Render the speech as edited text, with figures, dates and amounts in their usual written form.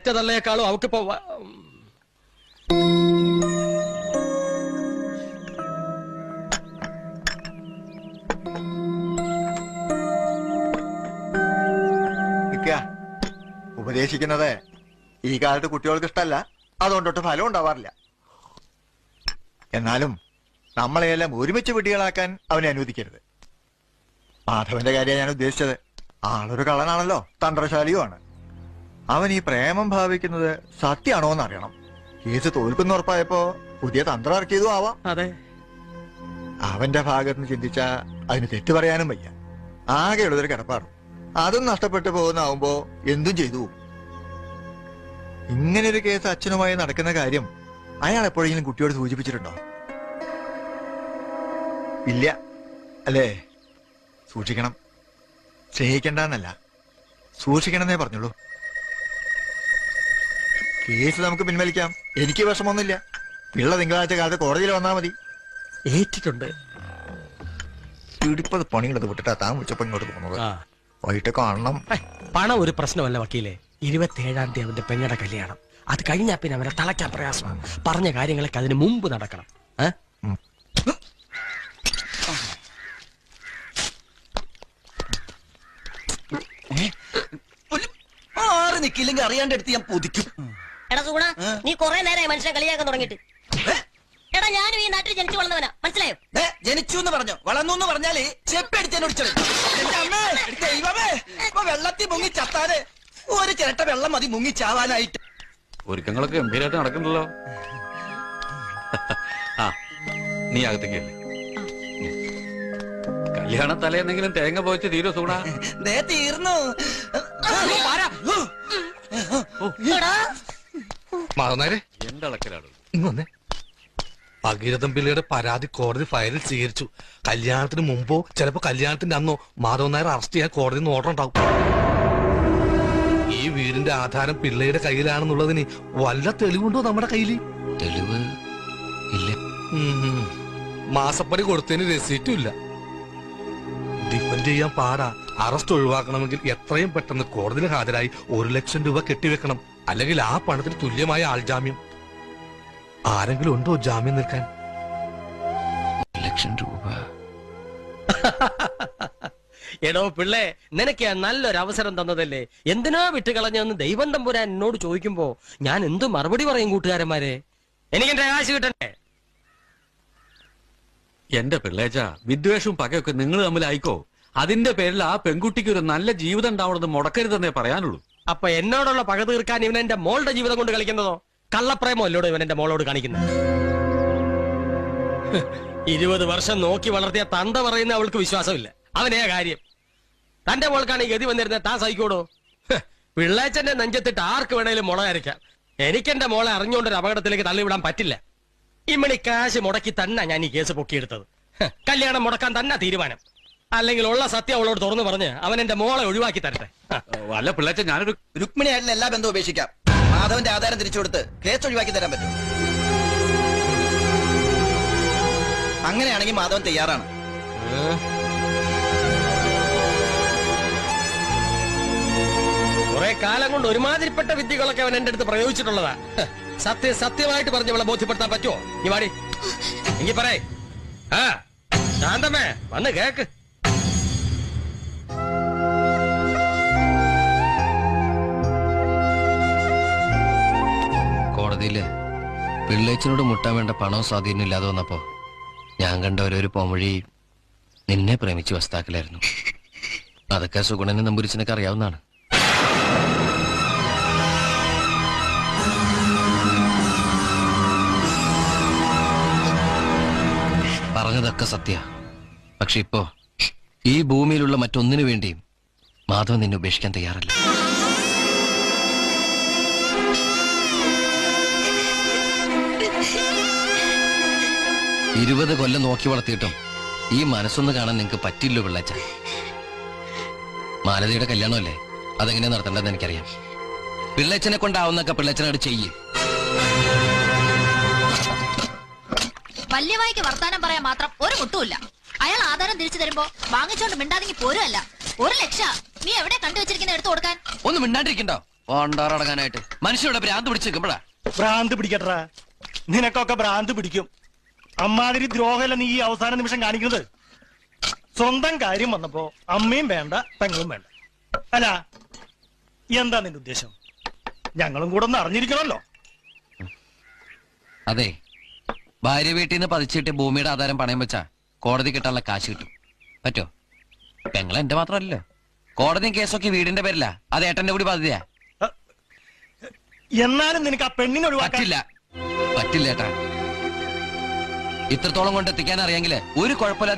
ഒറ്റ തള്ളയേക്കാളും അവക്കിപ്പോ ഉപദേശിക്കുന്നത് ഈ കാലത്ത് കുട്ടികൾക്ക് ഇഷ്ടമല്ല, അതുകൊണ്ടൊട്ട് ഫലം ഉണ്ടാവാറില്ല. എന്നാലും നമ്മളെയെല്ലാം ഒരുമിച്ച് വിഡ്ഢികളാക്കാൻ അവനെ അനുവദിക്കരുത്. മാധവന്റെ കാര്യമാണ് ഞാൻ ഉദ്ദേശിച്ചത്. ആളൊരു കള്ളനാണല്ലോ, തന്ത്രശാലിയുമാണ്. അവൻ ഈ പ്രേമം ഭാവിക്കുന്നത് സത്യമാണോ എന്ന് അറിയണം. കേസ് തോൽക്കുന്ന ഉറപ്പായപ്പോ പുതിയ തന്ത്രം ഇറക്കിയതും ആവാം. അതെ, അവന്റെ ഭാഗത്ത് ചിന്തിച്ചാ അതിന് തെറ്റു പറയാനും വയ്യ. ആകെയുള്ളതൊരു കിടപ്പാടും അതും നഷ്ടപ്പെട്ടു പോകുന്നാവുമ്പോ എന്തും ചെയ്തു. ഇങ്ങനൊരു കേസ് അച്ഛനുമായി നടക്കുന്ന കാര്യം അയാൾ എപ്പോഴെങ്കിലും കുട്ടിയോട് സൂചിപ്പിച്ചിട്ടുണ്ടോ? ഇല്ല അല്ലേ? സൂക്ഷിക്കണം. സ്നേഹിക്കണ്ടെന്നല്ല, സൂക്ഷിക്കണമെന്നേ പറഞ്ഞുള്ളൂ. കേസ് നമുക്ക് പിൻവലിക്കാം, എനിക്ക് വിഷമൊന്നുമില്ല. പിള്ള തിങ്കളാഴ്ച കാലത്ത് കോടതിയിൽ വന്നാൽ മതി. ഏറ്റിട്ടുണ്ട്. ഇടിപ്പത് പണികളത് വിട്ടിട്ടാ താൻ വിളിച്ചപ്പോ ഇങ്ങോട്ട് പോകുന്നത്. വൈകിട്ട് കാണണം. പണം ഒരു പ്രശ്നമല്ല വക്കീലെ. 27-ാം തീയതി അവന്റെ പെങ്ങളുടെ കല്യാണം. അത് കഴിഞ്ഞാ പിന്നെ അവനെ തളയ്ക്കാൻ പ്രയാസമാണ്. പറഞ്ഞ കാര്യങ്ങളൊക്കെ അതിന് മുമ്പ് നടക്കണം. നിക്കില്ലെങ്കിൽ അറിയാണ്ട് എടുത്ത് ഞാൻ പൊതിക്കും. എടാ സുഗുണ, നീ കൊറേ നേരമായി മനുഷ്യനെ കളിയാക്കാൻ തുടങ്ങിയിട്ട്. എടാ ഞാനും ഈ നാട്ടിൽ ജനിച്ചു വളർന്നവനാ, മനസ്സിലായോ? ജനിച്ചു എന്ന് പറഞ്ഞോ വളർന്നു എന്ന് പറഞ്ഞാല് ചെപ്പടിച്ചോടിച്ചത്. ദൈവമേ, ഇപ്പൊ വെള്ളത്തിൽ മുങ്ങി ചത്താതെ ഒരു ചിരട്ട വെള്ളം മതി മുങ്ങി ചാവാനായിട്ട്. ഒരുക്കങ്ങളൊക്കെ ഗംഭീരമായിട്ട് നടക്കണ്ടല്ലോ. ആ, നീ അകത്തേക്കല്ലേ. കല്യാണ തലേന്നെങ്കിലും തേങ്ങ പോയിച്ച് തീരോ സൂണ? തീർന്നു. എന്റെ അളക്കലാണ്. ഇങ്ങൊന്നേ, ഭഗീരഥൻ പിള്ളയുടെ പരാതി കോടതി ഫയലിൽ സ്വീകരിച്ചു. കല്യാണത്തിന് മുമ്പോ ചിലപ്പോ കല്യാണത്തിന്റെ അന്നോ മാധവൻ നായർ അറസ്റ്റ് ചെയ്യാൻ കോടതിയിൽ നിന്ന് ഓർഡർ ഉണ്ടാവും. ഈ വീടിന്റെ ആധാരം പിള്ളയുടെ കയ്യിലാണെന്നുള്ളതിന് വല്ല തെളിവുണ്ടോ നമ്മുടെ കയ്യില്? തെളിവ് ഇല്ല. മാസപ്പടി കൊടുത്തതിന് രസീറ്റും ഇല്ല. ഡിഫൻഡ് ചെയ്യാൻ പാടാ. അറസ്റ്റ് ഒഴിവാക്കണമെങ്കിൽ എത്രയും പെട്ടെന്ന് കോടതിയിൽ ഹാജരായി 1 ലക്ഷം രൂപ കെട്ടിവെക്കണം. അല്ലെങ്കിൽ ആ പണത്തിന് തുല്യമായ ആൾജാമ്യം. ആരെങ്കിലും ഉണ്ടോ ജാമ്യം നിൽക്കാൻ? 1 ലക്ഷം രൂപ. എടോ പിള്ളേ, നിനക്ക് നല്ലൊരു അവസരം തന്നതല്ലേ, എന്തിനാ വിട്ടുകളഞ്ഞെന്ന് ദൈവം തമ്പുരാൻ എന്നോട് ചോദിക്കുമ്പോ ഞാൻ എന്തു മറുപടി പറയും കൂട്ടുകാരന്മാരെ? എനിക്കെന്റെ കാശ് കിട്ടണ്ടേ? എന്റെ പിള്ളേച്ച, വിദ്വേഷവും പകയൊക്കെ നിങ്ങൾ തമ്മിലായിക്കോ. അതിന്റെ പേരിൽ ആ പെൺകുട്ടിക്ക് ഒരു നല്ല ജീവിതം ഉണ്ടാവണമെന്ന് മുടക്കരുതെന്നേ പറയാനുള്ളൂ. അപ്പൊ എന്നോടുള്ള പക തീർക്കാൻ ഇവൻ എന്റെ മോളുടെ ജീവിതം കൊണ്ട് കളിക്കുന്നതോ? കള്ളപ്രേമോ അല്ലോടോ ഇവൻ എന്റെ മോളോട് കാണിക്കുന്നത്? 20 വർഷം നോക്കി വളർത്തിയ തന്ത പറയുന്ന അവൾക്ക് വിശ്വാസമില്ല. അവനേ കാര്യം. തന്റെ മോൾക്കാണ് ഈ ഗതി വന്നിരുന്നത്, താൻ സഹിക്കോടോ? പിള്ളേച്ചന്റെ നെഞ്ചത്തിട്ട് ആർക്ക് വേണേലും മുള അരയ്ക്കാം. എനിക്കെന്റെ മോളെ അറിഞ്ഞുകൊണ്ടൊരു അപകടത്തിലേക്ക് തള്ളിവിടാൻ പറ്റില്ല. ഇമ്മണി കാശ് മുടക്കി തന്നെ ഞാൻ ഈ കേസ് പൊക്കിയെടുത്തത്. കല്യാണം മുടക്കാൻ തന്നെ തീരുമാനം. അല്ലെങ്കിൽ ഉള്ള സത്യം അവളോട് തുറന്നു പറഞ്ഞ് അവൻ എന്റെ മോളെ ഒഴിവാക്കി തരട്ടെ. അല്ല പിള്ളേച്ച, ഞാനൊരു രുക്മിണിയായിട്ടുള്ള എല്ലാ ബന്ധവും ഉപേക്ഷിക്കാം. മാധവന്റെ ആധാരം തിരിച്ചു കൊടുത്ത് കേസ് ഒഴിവാക്കി തരാൻ പറ്റും. അങ്ങനെയാണെങ്കിൽ മാധവൻ തയ്യാറാണ്. കുറെ കാലം കൊണ്ട് ഒരുമാതിരിപ്പെട്ട വിദ്യകളൊക്കെ അവൻ എന്റെ അടുത്ത് പ്രയോഗിച്ചിട്ടുള്ളതാ. സത്യമായിട്ട് പറഞ്ഞ് അവളെ ബോധ്യപ്പെടുത്താൻ പറ്റുമോ? നീ വാടി, എങ്കിൽ പറയേ. ആ ശാന്തമ്മേ, വന്ന് കേക്ക്. കോടതിയില് പിള്ളേച്ചനോട് മുട്ടാൻ വേണ്ട പണവും സ്വാധീനം ഇല്ലാതെ വന്നപ്പോ ഞാൻ കണ്ട ഓരോരു പോംവഴി നിന്നെ പ്രേമിച്ച് വസ്താക്കലായിരുന്നു. അതൊക്കെ സുഗുണനും നമ്പൂരിച്ചനൊക്കെ അറിയാവുന്നതാണ്. പറഞ്ഞതൊക്കെ സത്യ. പക്ഷെ ഇപ്പോ ഈ ഭൂമിയിലുള്ള മറ്റൊന്നിനു വേണ്ടിയും മാധവൻ നിന്നെ ഉപേക്ഷിക്കാൻ തയ്യാറല്ല. ഇരുപത് കൊല്ലം നോക്കി വളർത്തിയിട്ടും ഈ മനസ്സൊന്ന് കാണാൻ നിങ്ങൾക്ക് പറ്റില്ലോ പിള്ളേച്ച. മാലതിയുടെ കല്യാണമല്ലേ, അതെങ്ങനെയാ നടത്തേണ്ടതെന്ന് എനിക്കറിയാം. പിള്ളേച്ചനെ കൊണ്ടാവുന്നൊക്കെ പിള്ളേച്ചനോട് ചെയ്യും. വല്യവായിക്ക് വർത്താനം പറയാൻ മാത്രം ഒരു മുട്ടുമില്ല. അയാൾ ആധാരം തിരിച്ചു തരുമ്പോ വാങ്ങിച്ചോണ്ട് മിണ്ടാതെങ്കിൽ പോരുമല്ല. 1 ലക്ഷം നീ എവിടെ കണ്ടുവച്ചിരിക്കുന്ന എടുത്തു കൊടുക്കാൻ? ഒന്ന് മിണ്ടാണ്ടിരിക്കണ്ടോ? പോണ്ടാറടങ്ങാനായിട്ട് മനുഷ്യരുടെ ഭ്രാന്ത് പിടിച്ച് നിൽക്കുമ്പോഴാ. ഭ്രാന്ത് പിടിക്കട്ടാ, നിനക്കൊക്കെ ഭ്രാന്ത് പിടിക്കും. അമ്മാതിരി ദ്രോഹമല്ല നീ ഈ അവസാന നിമിഷം കാണിക്കുന്നത്. സ്വന്തം കാര്യം വന്നപ്പോ അമ്മയും വേണ്ട പെങ്ങളും വേണ്ട. അല്ല, എന്താ നിന്റെ ഉദ്ദേശം? ഞങ്ങളും കൂടെ ഒന്ന് അറിഞ്ഞിരിക്കണമല്ലോ. അതെ, ഭാര്യ വീട്ടിൽ നിന്ന് പതിച്ചിട്ട് ഭൂമിയുടെ ആധാരം പണയം വെച്ചാ കോടതി കിട്ടാനുള്ള കാശ് കിട്ടും. പറ്റോ? പെങ്ങൾ എന്റെ മാത്രമല്ലല്ലോ. കോടതിയും കേസൊക്കെ വീടിന്റെ പേരില്ല, അത് ഏട്ടന്റെ കൂടി ബാധ്യതയാ. എന്നാലും നിനക്ക് ആ പെണ്ണിനെ ഒഴിവാക്കാൻ പറ്റില്ല, പറ്റില്ല ഏട്ടാ. ഇത്രത്തോളം കൊണ്ട് എത്തിക്കാൻ അറിയാമെങ്കിൽ ഒരു കുഴപ്പമില്ലാതെ